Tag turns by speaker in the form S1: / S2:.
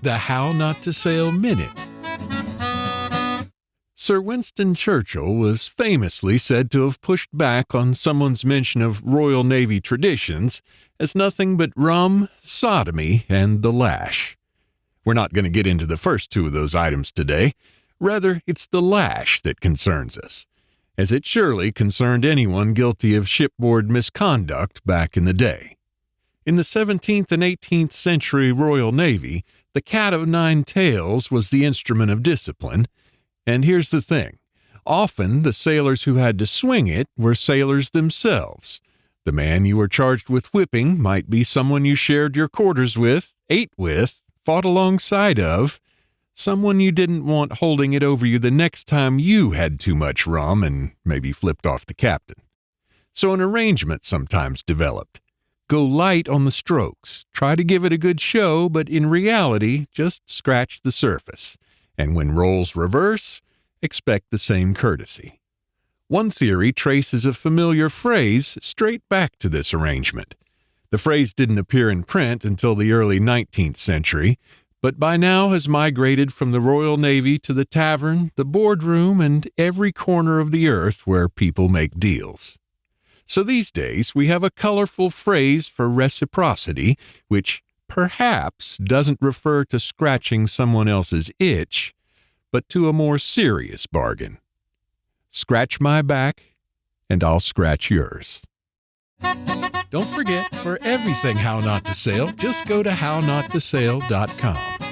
S1: the How Not to Sail Minute. Sir Winston Churchill was famously said to have pushed back on someone's mention of Royal Navy traditions as nothing but rum, sodomy, and the lash. We're not going to get into the first two of those items today. Rather, it's the lash that concerns us, as it surely concerned anyone guilty of shipboard misconduct back in the day. In the 17th and 18th century Royal Navy, the cat o' nine tails was the instrument of discipline. And here's the thing. Often the sailors who had to swing it were sailors themselves. The man you were charged with whipping might be someone you shared your quarters with, ate with, fought alongside of, someone you didn't want holding it over you the next time you had too much rum and maybe flipped off the captain. So an arrangement sometimes developed. Go light on the strokes. Try to give it a good show, but in reality, just scratch the surface. And when roles reverse, expect the same courtesy. One theory traces a familiar phrase straight back to this arrangement. The phrase didn't appear in print until the early 19th century, but by now has migrated from the Royal Navy to the tavern, the boardroom, and every corner of the earth where people make deals. So these days, we have a colorful phrase for reciprocity, which perhaps doesn't refer to scratching someone else's itch, but to a more serious bargain. Scratch my back, and I'll scratch yours. Don't forget, for everything How Not to Sail, just go to HowNotToSail.com.